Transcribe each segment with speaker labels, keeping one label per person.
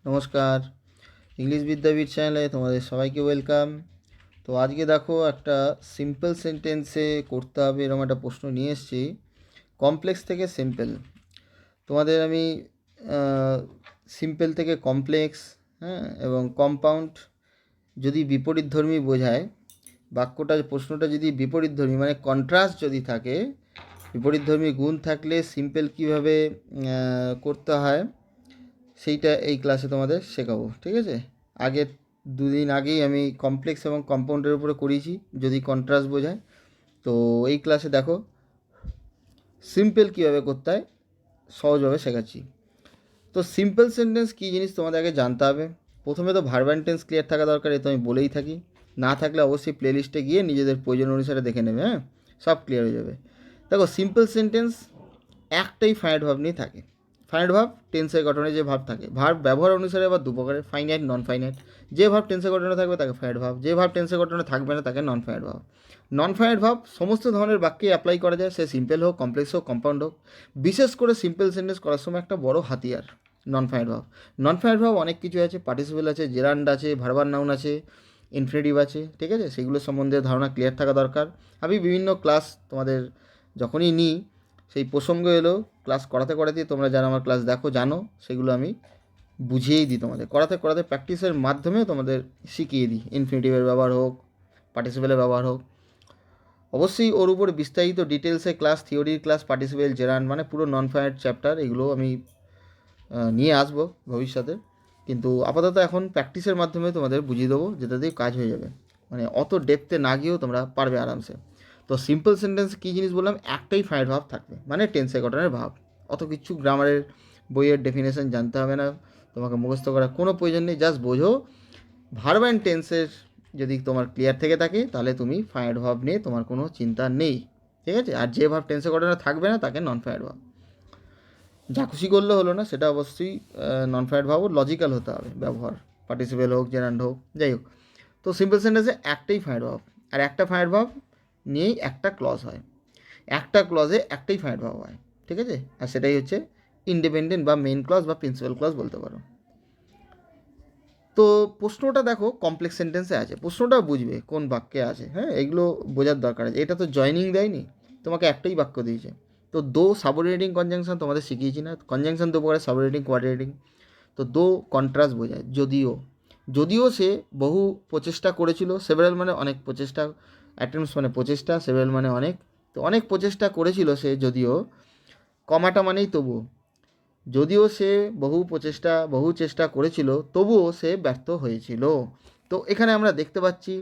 Speaker 1: নমস্কার, ইংলিশ বিদ্যাপীঠ চ্যানেলে তোমাদের সবাইকে ওয়েলকাম। তো আজকে দেখো একটা সিম্পল সেন্টেন্সে করতে হবে এরকম একটা প্রশ্ন নিয়ে এসেছি, কমপ্লেক্স থেকে সিম্পল। তোমাদের আমি সিম্পল থেকে কমপ্লেক্স, হ্যাঁ, এবং কম্পাউন্ড যদি বিপরীতধর্মী বোঝায়, বাক্যটা প্রশ্নটা যদি বিপরীতধর্মী মানে কন্ট্রাস্ট যদি থাকে, বিপরীতধর্মী গুণ থাকলে সিম্পল কীভাবে করতে হয় সেইটা এই ক্লাসে তোমাদের শেখাবো, ঠিক আছে। আগের দুদিন আগেই আমি কমপ্লেক্স এবং কম্পাউন্ডের উপরে করিয়েছি যদি কন্ট্রাস্ট বোঝায়। তো এই ক্লাসে দেখো সিম্পল কীভাবে করতে হয় সহজভাবে শেখাচ্ছি। তো সিম্পল সেন্টেন্স কী জিনিস তোমাদের আগে জানতে হবে। প্রথমে তো ভার্ব অ্যান্ড টেন্স ক্লিয়ার থাকা দরকার, এ তো আমি বলেই থাকি। না থাকলে অবশ্যই প্লেলিস্টে গিয়ে নিজেদের প্রয়োজন অনুসারে দেখে নেবে, হ্যাঁ, সব ক্লিয়ার হয়ে যাবে। দেখো সিম্পল সেন্টেন্স একটাই ফাইনাইট ভার্ব নিয়ে থাকে। ফাইনাইট ভার্ব টেন্সের গঠনে যে ভার্ব থাকে, ভার্ব ব্যবহার অনুসারে আবার দু প্রকারের, ফাইনাইট নন ফাইনাইট। যে ভার্ব টেন্সের গঠনে থাকবে তাকে ফাইনাইট ভার্ব, যে ভার্ব টেন্সের গঠনে থাকবে না তাকে non finite verb. Non finite verb সমস্ত ধরনের বাক্যে অ্যাপ্লাই করা যায়, সে সিম্পল হোক, কমপ্লেক্স হোক, কম্পাউন্ড হোক। বিশেষ করে সিম্পল সেন্টেন্স করার সময় একটা বড় হাতিয়ার non finite verb. Non finite verb অনেক কিছু আছে, পার্টিসিপেল আছে, জেরান্ড আছে, ভার্বাল নাউন আছে, ইনফিনিটিভ আছে, ঠিক আছে। সেগুলো সম্বন্ধে ধারণা ক্লিয়ার থাকা দরকার। আমি বিভিন্ন ক্লাস তোমাদের যখনই নিই, সেই প্রসঙ্গ এলো ক্লাস করাতে করাতেই, তোমরা যারা আমার ক্লাস দেখো জানো, সেগুলো আমি বুঝিয়েই দিই তোমাদের, করাতে করাতে প্র্যাকটিসের মাধ্যমেও তোমাদের শিখিয়ে দিই। ইনফিনিটিভের ব্যবহার হোক, পার্টিসিপেলের ব্যবহার হোক, অবশ্যই ওর উপর বিস্তারিত ডিটেলসে ক্লাস, থিওরির ক্লাস, পার্টিসিপেল, জেরান্ড মানে পুরো নন ফাইনাইট চ্যাপ্টার, এগুলো আমি নিয়ে আসবো ভবিষ্যতে। কিন্তু আপাতত এখন প্র্যাকটিসের মাধ্যমে তোমাদের বুঝিয়ে দেবো, যেটাতেই কাজ হয়ে যাবে। মানে অত ডেপথে না গিয়েও তোমরা পারবে আরামসে। তো সিম্পল সেন্টেন্স কী জিনিস বললাম, একটাই ফাইনাইট ভার্ব থাকবে, মানে টেন্সে গঠনের ভাব। অত কিছু গ্রামারের বইয়ের ডেফিনেশন জানতে হবে না, তোমাকে মুখস্থ করার কোনো প্রয়োজন নেই। জাস্ট বোঝো ভার্ব অ্যান্ড টেন্সের যদি তোমার ক্লিয়ার থেকে থাকে তাহলে তুমি ফাইনাইট ভার্ব নিয়ে তোমার কোনো চিন্তা নেই, ঠিক আছে। আর যে ভার্ব টেন্সে গঠনে থাকবে না তাকে নন ফাইনাইট ভার্ব। যা খুশি করলে হলো না, সেটা অবশ্যই নন ফাইনাইট ভার্ব লজিক্যাল হতে হবে ব্যবহার, পার্টিসিপেল হোক, জেরান্ড হোক, যাই হোক। তো সিম্পল সেন্টেন্সে একটাই ফাইনাইট ভার্ব, আর একটা ফাইনাইট ভার্ব নিয়েই একটা ক্লজ হয়, একটা ক্লজে একটাই ফাইনাইট ভার্ব হয়, ঠিক আছে। আর সেটাই হচ্ছে ইন্ডিপেন্ডেন্ট বা মেইন ক্লজ বা প্রিন্সিপাল ক্লজ বলতে পারো। তো প্রশ্নটা দেখো কমপ্লেক্স সেন্টেন্সে আছে, প্রশ্নটা বুঝবে কোন বাক্যে আছে, হ্যাঁ, এগুলো বোঝার দরকার আছে। এটা তো জয়নিং দেয়নি, তোমাকে একটাই বাক্য দিয়েছে। তো দো সাবঅর্ডিনেটিং কনজাংশন তোমাদের শিখিয়েছি না, কনজাংশন দু প্রকার, সাবঅর্ডিনেটিং, কোঅর্ডিনেটিং। তো দো কন্ট্রাস্ট বোঝায়, যদিও, যদিও সে বহু প্রচেষ্টা করেছিল, সেভারাল মানে অনেক প্রচেষ্টা, অ্যাটেম্পটস মানে প্রচেষ্টা, সেভারাল মানে অনেক। তো অনেক প্রচেষ্টা করেছিল সে, যদিও, কমাটা মানেই তবুও, যদিও সে বহু চেষ্টা করেছিল তবুও সে ব্যর্থ হয়েছিল। তো এখানে আমরা দেখতে পাচ্ছি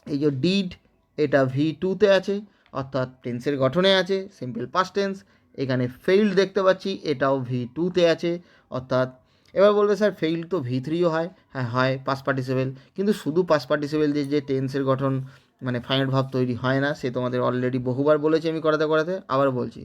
Speaker 1: এই যে ডিড, এটা V2-তে আছে, অর্থাৎ টেন্সের গঠনে আছে, সিম্পল পাস্ট টেন্স। এখানে ফেইল্ড দেখতে পাচ্ছি, এটাও V2-তে আছে, অর্থাৎ এবার বলবে স্যার ফেইল্ড তো V3ও হয়, হ্যাঁ হয়, পাস্ট পার্টিসিপেল। কিন্তু শুধু পাস্ট পার্টিসিপেল দিয়ে যে টেন্সের গঠন মানে ফাইনাইট ভার্ব তৈরি হয় না, সে তোমাদের অলরেডি বহুবার বলেছি আমি, করাতে করাতে আবার বলছি।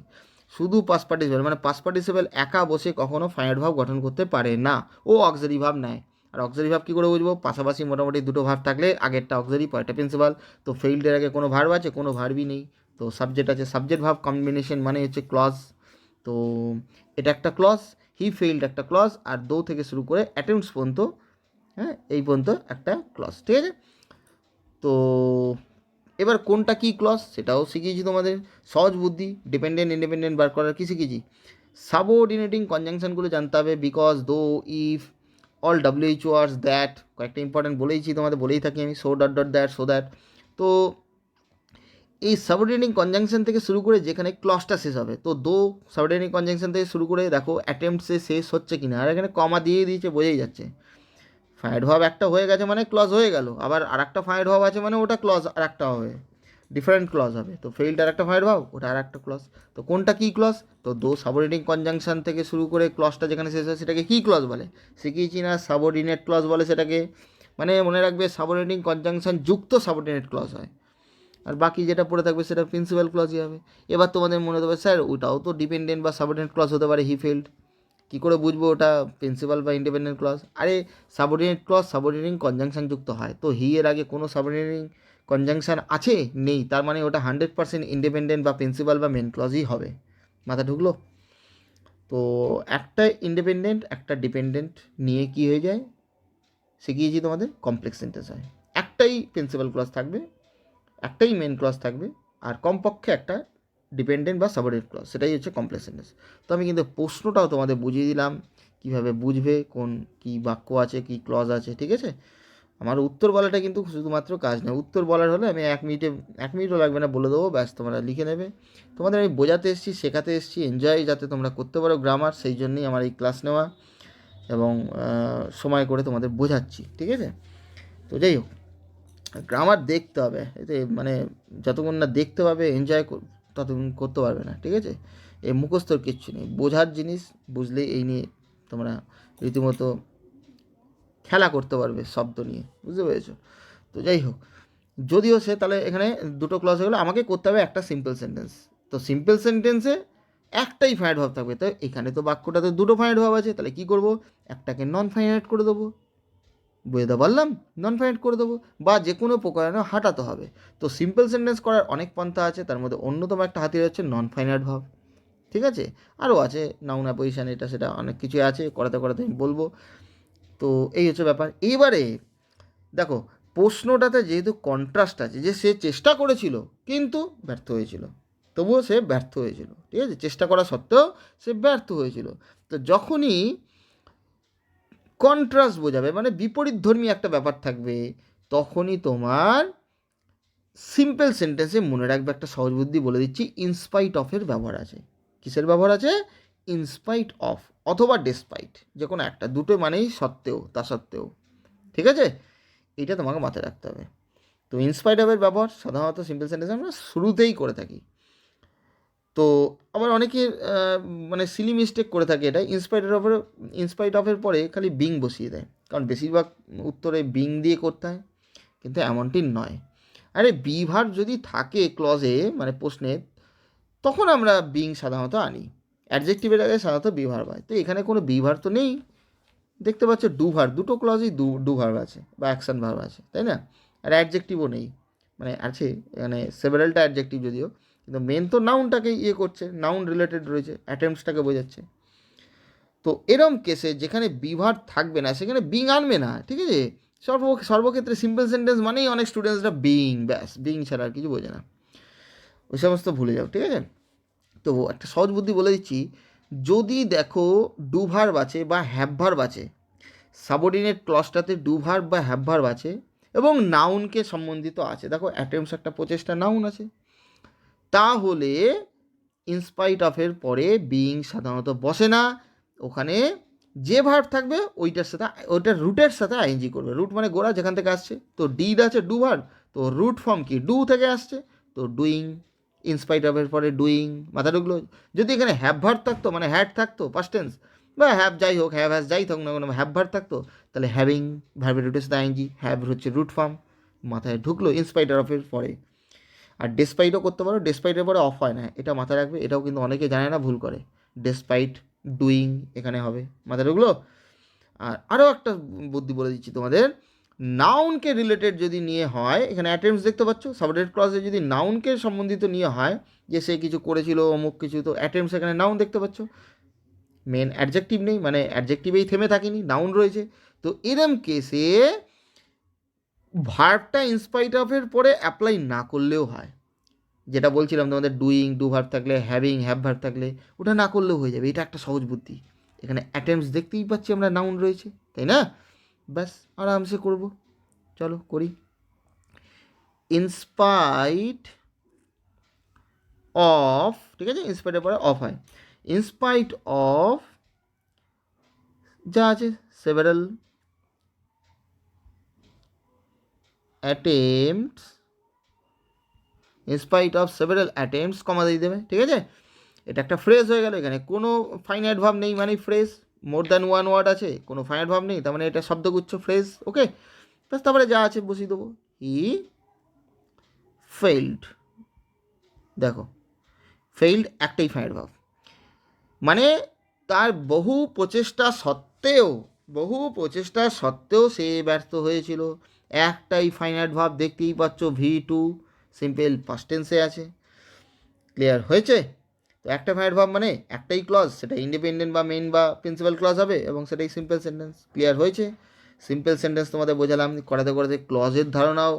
Speaker 1: শুধু পাস্ট পার্টিসিপেল মানে পাস্ট পার্টিসিপেল একা বসে কখনো ফাইনাইট ভার্ব গঠন করতে পারে না, ও অক্সিলারি ভার্ব নেয়। আর অক্সিলারি ভার্ব কী করে বুঝবো, পাশাপাশি মোটামুটি দুটো ভার্ব থাকলে আগেরটা অক্সিলারি পরেরটা প্রিন্সিপাল। তো ফেইল্ডের আগে কোনো ভার্ব আছে, কোনো ভার্বই নেই। তো সাবজেক্ট আছে, সাবজেক্ট ভার্ব কম্বিনেশন মানে হচ্ছে ক্লজ। তো এটা একটা ক্লজ, হি ফেইল্ড একটা ক্লজ, আর দো থেকে শুরু করে অ্যাটেম্পটস পর্যন্ত, হ্যাঁ, এই পর্যন্ত একটা ক্লজ, ঠিক আছে। তো এবার কোনটা কী ক্লজ সেটাও শিখিয়েছি তোমাদের, সহজ বুদ্ধি, ডিপেন্ডেন্ট ইন্ডিপেন্ডেন্ট বার করার কী শিখেছি। সাবঅর্ডিনেটিং কনজাংশনগুলো জানতে হবে, বিকজ, দো, if, all WH words, that, কয়েকটা ইম্পর্টেন্ট বলেইছি তোমাদের, বলেই থাকি আমি, so dot dot that, so that. তো এই সাবঅর্ডিনেটিং কনজাংশন থেকে শুরু করে যেখানে ক্লজটা শেষ হবে, তো দো সাবঅর্ডিনেটিং কনজাংশন থেকে শুরু করে দেখো অ্যাটেম্পটসে শেষ হচ্ছে কিনা, আর এখানে কমা দিয়ে দিয়েছে, বোঝাই যাচ্ছে। ফাইনাইট ভার্ব একটা হয়ে গেছে মানে ক্লজ হয়ে গেল, আবার আর একটা ফাইনাইট ভার্ব আছে মানে ওটা ক্লজ আর একটা হবে, ডিফারেন্ট ক্লজ হবে। তো ফেইল্ড আর একটা ফাইনাইট ভার্ব, ওটা আর একটা ক্লজ। তো কোনটা কী ক্লজ, তো দো সাবঅর্ডিনেটিং কনজাংশন থেকে শুরু করে ক্লজটা যেখানে শেষ হয় সেটাকে কী ক্লজ বলে, শিখিয়েছি না, সাবঅর্ডিনেট ক্লজ বলে সেটাকে। মানে মনে রাখবে সাবঅর্ডিনেটিং কনজাংশন যুক্ত সাবঅর্ডিনেট ক্লজ হয়, আর বাকি যেটা পড়ে থাকবে সেটা প্রিন্সিপাল ক্লজই হবে। এবার তোমাদের মনে হবে স্যার ওটাও তো ডিপেন্ডেন্ট বা সাবঅর্ডিনেট ক্লজ হতে পারে, হি ফেইল্ড, কী করে বুঝবো ওটা প্রিন্সিপাল বা ইন্ডিপেন্ডেন্ট ক্লজ। আরে সাবঅর্ডিনেট ক্লজ সাবঅর্ডিনেটিং কনজাংশন যুক্ত হয়, তো হি এর আগে কোনো সাবঅর্ডিনেটিং কনজাংশন আছে নেই, তার মানে ওটা 100% ইন্ডিপেন্ডেন্ট বা প্রিন্সিপাল বা মেন ক্লজই হবে। মাথা ঢুকলো? তো একটা ইন্ডিপেন্ডেন্ট একটা ডিপেন্ডেন্ট নিয়ে কি হয়ে যায়, শিখিয়েছি তোমাদের, কমপ্লেক্স সেন্টেন্স হয়। একটাই প্রিন্সিপাল ক্লজ থাকবে, একটাই মেন ক্লজ থাকবে, আর কমপক্ষে একটা ডিপেন্ডেন্ট বা সাবঅর্ডিনেট ক্লজ, সেটাই হচ্ছে কমপ্লেক্স সেন্টেন্স। তো আমি কিন্তু প্রশ্নটাও তোমাদের বুঝিয়ে দিলাম কীভাবে বুঝবে কোন কী বাক্য আছে, কী ক্লজ আছে, ঠিক আছে। আমার উত্তর বলাটা কিন্তু শুধুমাত্র কাজ নয়, উত্তর বলার হলে আমি 1 মিনিটও লাগবে না, বলে দেবো, ব্যাস তোমরা লিখে নেবে। তোমাদের আমি বোঝাতে এসেছি, শেখাতে এসেছি, এনজয় যাতে তোমরা করতে পারো গ্রামার, সেই জন্যই আমার এই ক্লাস নেওয়া এবং সময় করে তোমাদের বোঝাচ্ছি, ঠিক আছে। তো যাই হোক, গ্রামার দেখতে হবে, এতে মানে যতক্ষণ না দেখতে পাবে, এনজয় ততক্ষণ করতে পারবে না, ঠিক আছে। এই মুখস্থর কিচ্ছু নেই, বোঝার জিনিস, বুঝলে এই নিয়ে তোমরা রীতিমতো খেলা করতে পারবে শব্দ নিয়ে, বুঝতে পেরেছো। তো যাই হোক, যদিও সে তাহলে এখানে দুটো ক্লজ হয়ে গেলো, আমাকে করতে হবে একটা সিম্পল সেন্টেন্স। তো সিম্পল সেন্টেন্সে একটাই ফাইনাইট ভাব থাকবে, তো এখানে তো বাক্যটাতে দুটো ফাইনাইট ভাব আছে, তাহলে কী করব, একটাকে নন ফাইনাইট করে দেবো, বুঝতে পারলাম, নন ফাইনাইট করে দেবো, বা যে কোনো প্রকারে হাঁটাতে হবে। তো সিম্পল সেন্টেন্স করার অনেক পন্থা আছে, তার মধ্যে অন্যতম একটা হাতিয়ার হচ্ছে নন ফাইনাইট ভাব, ঠিক আছে। আরও আছে নাউন অ্যাপোজিশন, এটা সেটা অনেক কিছু আছে, করাতে করাতে আমি বলবো। তো এই হচ্ছে ব্যাপার। এইবারে দেখো, প্রশ্নটাতে যেহেতু কন্ট্রাস্ট আছে, যে সে চেষ্টা করেছিল কিন্তু ব্যর্থ হয়েছিল, তবুও সে ব্যর্থ হয়েছিল, ঠিক আছে, চেষ্টা করা সত্ত্বেও সে ব্যর্থ হয়েছিল। তো যখনই কন্ট্রাস্ট বোঝাবে, মানে বিপরীত ধর্মী একটা ব্যাপার থাকবে, তখনই তোমার সিম্পল সেন্টেন্সে মনে রাখবে, একটা সহজ বুদ্ধি বলে দিচ্ছি, ইনস্পাইট অফের ব্যবহার আছে। কিসের ব্যবহার আছে? ইনস্পাইট অফ অথবা ডেসপাইট, যে কোনো একটা, দুটো মানেই সত্ত্বেও, তা সত্ত্বেও, ঠিক আছে। এইটা তোমাকে মাথায় রাখতে হবে। তো ইনস্পাইট অফের ব্যবহার সাধারণত সিম্পল সেন্টেন্সে আমরা শুরুতেই করে থাকি। তো আবার অনেকের মানে সিলি মিস্টেক করে থাকে, এটা ইনস্পাইট অফের পরে খালি বিং বসিয়ে দেয়, কারণ বেশিরভাগ উত্তরে বিং দিয়ে করতে হয়, কিন্তু এমনটি নয়। আরে বিভার যদি থাকে ক্লজে, মানে প্রশ্নে, তখন আমরা বিং সাধারণত আনি, অ্যাডজেক্টিভের আগে সাধারণত বিভার হয়। তো এখানে কোনো বিভার তো নেই, দেখতে পাচ্ছ ডুভার, দুটো ক্লজেই ডু ভার্ব আছে বা অ্যাকশন ভার্ব আছে, তাই না। আর অ্যাডজেক্টিভও নেই, মানে আছে মানে সেভারালটা অ্যাডজেক্টিভ যদিও, কিন্তু মেন তো নাউনটাকে ইয়ে করছে, নাউন রিলেটেড রয়েছে, অ্যাটেম্পসটাকে বোঝাচ্ছে। তো এরম কেসে যেখানে বিভার থাকবে না, সেখানে বিং আনবে না, ঠিক আছে। সর্বক্ষেত্রে সিম্পল সেন্টেন্স মানেই অনেক স্টুডেন্টসরা বিং, ব্যাস বিং ছাড়া আর কিছু বোঝে না, ওই সমস্ত ভুলে যাও, ঠিক আছে। তো একটা সহজ বুদ্ধি বলে দিচ্ছি, যদি দেখো ডু ভার্ব আছে বা হ্যাভ ভার্ব আছে, সাবঅর্ডিনেট ক্লজটাতে ডু ভার্ব বা হ্যাভ ভার্ব আছে এবং নাউনকে সম্বন্ধিত আছে, দেখো অ্যাটেম্পস একটা প্রচেষ্টা নাউন আছে, তাহলে ইনস্পাইট অফের পরে বিং সাধারণত বসে না, ওখানে যে ভার্ব থাকবে ওইটার সাথে, ওইটার রুটের সাথে আইএনজি করবে। রুট মানে গোড়া, যেখান থেকে আসছে, তো ডিড আছে ডু ভার্ব, তো রুট ফর্ম কি ডু থেকে আসছে, তো ডুইং, ইনস্পাইট অফের পরে ডুইং, মাথা ঢুকলো। যদি এখানে হ্যাভ ভার্ব থাকতো, মানে হ্যাড থাকতো পাস্ট টেন্স, বা হ্যাভ যাই হোক, হ্যাভ হ্যাজ যাই থাকুক না কোনো, হ্যাভ ভার্ব থাকতো, তাহলে হ্যাভিং, ভার্বের রুটের সাথে আইএনজি, হ্যাভ হচ্ছে রুট ফর্ম, মাথায় ঢুকলো ইনস্পাইট অফের পরে। আর ডেসপাইটও করতে পারো, ডেসপাইটের পরে অফ হয় না, এটা মাথায় রাখবে, এটাও কিন্তু অনেকে জানে না, ভুল করে, ডেসপাইট ডুইং এখানে হবে, মাথায় ঢুকলো। আর আরও একটা বুদ্ধি বলে দিচ্ছি তোমাদের, নাউনকে রিলেটেড যদি নিয়ে হয়, এখানে অ্যাটেম্পস দেখতে পাচ্ছ, সাবঅর্ডিনেট ক্লজে যদি নাউনকে সম্বন্ধিত নিয়ে হয়, যে সে কিছু করেছিল অমুক কিছু, তো অ্যাটেম্পস এখানে নাউন দেখতে পাচ্ছ, মেন অ্যাডজেক্টিভ নেই, মানে অ্যাডজেক্টিভেই থেমে থাকিনি, নাউন রয়েছে। তো এরম কেসে ভার্বটা ইনস্পাইট অফের পরে অ্যাপ্লাই না করলেও হয়, যেটা বলছিলাম তোমাদের, ডুইং ডু ভার্ব থাকলে, হ্যাভিং হ্যাভ ভার্ব থাকলে, ওটা না করলেও হয়ে যাবে। এটা একটা সহজ বুদ্ধি। এখানে অ্যাটেম্পস দেখতেই পাচ্ছি আমরা, নাউন রয়েছে, তাই না, ব্যাস আরামসে করব, চলো করি। ইনস্পাইট অফ, ঠিক আছে, ইনস্পাইটের পরে অফ হয়, ইনস্পাইট অফ যা আছে several attempts, in spite of several attempts comma দিয়ে দেবে, ঠিক আছে। এটা একটা ফ্রেজ হয়ে গেল, এখানে কোনো ফাইনাইট ভাব নেই, মানে phrase, more than one word আছে, কোনো ফাইনাইট ভাব নেই, তার মানে এটা শব্দগুচ্ছ, ফ্রেজ, ওকে। ব্যাস তারপরে যা আছে বসিয়ে দেবো, হি ফেইল্ড, দেখো ফেইল্ড একটাই ফাইনাইট ভাব, মানে তার বহু প্রচেষ্টা সত্ত্বেও সে ব্যর্থ হয়েছিল, একটাই ফাইনাইট ভাব দেখতেই পাচ্ছ, V2 সিম্পল পাস্ট টেন্সে আছে, ক্লিয়ার হয়েছে। তো একটা ফাইনাইট ভার্ব মানে একটাই ক্লজ, সেটা ইন্ডিপেন্ডেন্ট বা মেইন বা প্রিন্সিপাল ক্লজ হবে এবং সেটাই সিম্পল সেন্টেন্স। ক্লিয়ার হয়েছে? সিম্পল সেন্টেন্স তোমাদের বোঝালাম, করাতে করাতে ক্লজের ধারণাও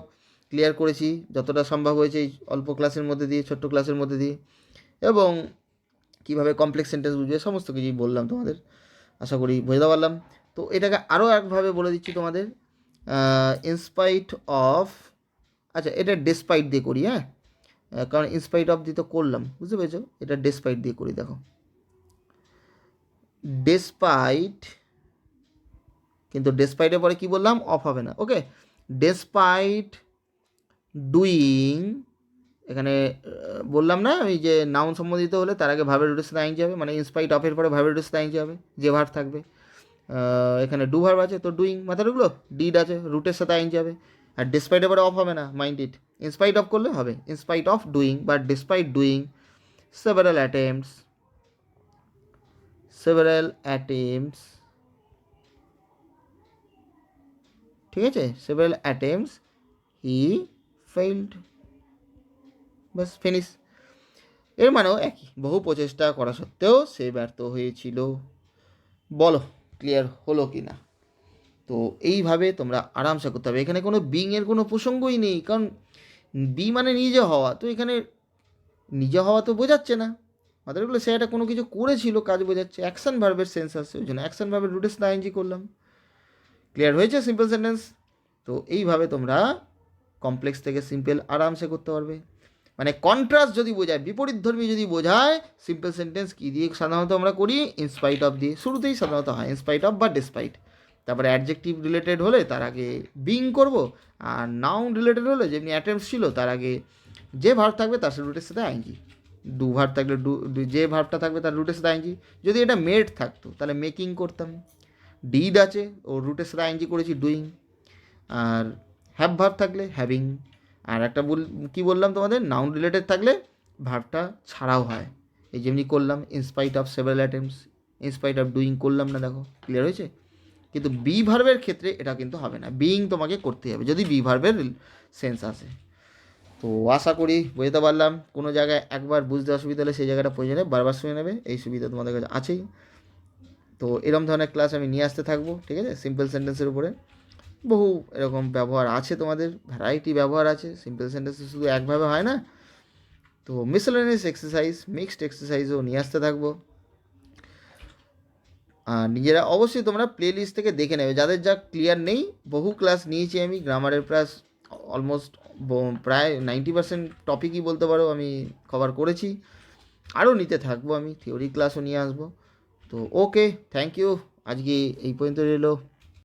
Speaker 1: ক্লিয়ার করেছি যতটা সম্ভব হয়েছে এই অল্প ক্লাসের মধ্যে দিয়ে, ছোট্ট ক্লাসের মধ্যে দিয়ে, এবং কীভাবে কমপ্লেক্স সেন্টেন্স বুঝবে সমস্ত কিছুই বললাম তোমাদের, আশা করি বোঝাতে পারলাম। তো এটাকে আরও একভাবে বলে দিচ্ছি তোমাদের, ইনস্পাইট অফ, আচ্ছা এটা ডেসপাইট দিয়ে করি, হ্যাঁ, কারণ ইনস্পাইট অফ দিয়ে তো করলাম, বুঝতে পেরেছো? এটা ডেসপাইট দিয়ে করি, দেখো ডেসপাইট, কিন্তু ডেসপাইটের পরে কি বললাম? অফ হবে না, ওকে। ডেসপাইট ডুইং, এখানে বললাম না আমি যে নাউন সম্বোধিত হলে তার আগে ভার্বের রুটের সাথে আইনজি হবে, মানে ইনস্পাইট অফের পরে ভার্বের রুটের সাথে আইনজি হবে, যে ভার্ব থাকবে। এখানে ডু ভার্ব আছে তো ডুইং মাথা ঢুকলো, ডিড আছে রুটের সাথে আইনজি হবে, আর ডিসপাইটের পরে অফ হবে না, মাইন্ড ইট। ইনস্পাইট অফ করলে হবে ইনস্পাইট অফ ডুইং বা despite doing several attempts, several attempts, ঠিক আছে, সেভারাল অ্যাটেম্পটস হি ফেইল্ড, বাস ফিনিশ। এর মানেও একই, বহু প্রচেষ্টা করা সত্ত্বেও সে ব্যর্থ হয়েছিল। বলো ক্লিয়ার হলো কি না? তো এইভাবে তোমরা আরামসে করতে হবে, এখানে কোনো বিংয়ের কোনো প্রসঙ্গই নেই, কারণ বি মানে নিজে হওয়া, তো এখানে নিজে হওয়া তো বোঝাচ্ছে না, মাথাগুলো সে একটা কোনো কিছু করেছিল কাজ বোঝাচ্ছে, অ্যাকশন ভার্বের সেন্স আসছে, ওই জন্য অ্যাকশন ভার্বের রুটের সাথে আইএনজি করলাম। ক্লিয়ার হয়েছে সিম্পল সেন্টেন্স? তো এইভাবে তোমরা কমপ্লেক্স থেকে সিম্পল আরামসে করতে পারবে। মানে কন্ট্রাস্ট যদি বোঝায়, বিপরীতধর্মী যদি বোঝায়, সিম্পল সেন্টেন্স কী দিয়ে সাধারণত আমরা করি? ইনস্পাইট অফ দিয়ে শুরুতেই সাধারণত হয়, ইনস্পাইট অফ বা ডিসপাইট। তারপরে অ্যাডজেক্টিভ রিলেটেড হলে তার আগে বিং করব, আর নাউন রিলেটেড হলে যেমনি অ্যাটেম্পস ছিল তার আগে যে ভার্ব থাকবে তার সাথে রুটের সাথে আইনজি, ডু ভার্ব থাকলে যে ভার্বটা থাকবে তার রুটের সাথে আইনজি। যদি এটা মেড থাকতো তাহলে মেকিং করতাম, ডিড আছে ও রুটের সাথে আইনজি করেছি ডুইং, আর হ্যাভ ভার্ব থাকলে হ্যাভিং, আর একটা কী বললাম তোমাদের, নাউন রিলেটেড থাকলে ভার্বটা ছাড়াও হয়, এই যেমনি করলাম in spite of several attempts, in spite of doing করলাম না, দেখো ক্লিয়ার হয়েছে? কিন্তু বি ভার্বের ক্ষেত্রে এটা কিন্তু হবে না, বিইং তোমাকে করতে হবে যদি বি ভার্বের সেন্স আসে। তো আশা করি বুঝতে পারলাম, কোনো জায়গায় একবার বুঝতে অসুবিধা হলে সেই জায়গাটা প্রয়োজনে বারবার শুনে নেবে, এই সুবিধা তোমাদের কাছে আছেই। তো এরকম ধরনের ক্লাস আমি নিয়ে আসতে থাকবো, ঠিক আছে, সিম্পল সেন্টেন্সের উপরে বহু এরকম ব্যবহার আছে, তোমাদের ভ্যারাইটি ব্যবহার আছে, সিম্পল সেন্টেন্স শুধু একভাবে হয় না। তো মিসেলেনিয়াস এক্সারসাইজ, মিক্সড এক্সারসাইজও নিয়ে আসতে থাকবো। আর নিজেরা অবশ্যই তোমরা প্লে লিস্ট থেকে দেখে নেবে, যাদের যা ক্লিয়ার নেই। বহু ক্লাস নিয়েছি আমি গ্রামারের, প্রায় অলমোস্ট প্রায় 90% টপিকই বলতে পারো আমি কভার করেছি, আরও নিতে থাকবো, আমি থিওরি ক্লাসও নিয়ে আসবো। তো ওকে, থ্যাংক ইউ, আজকে এই পর্যন্ত রইলো।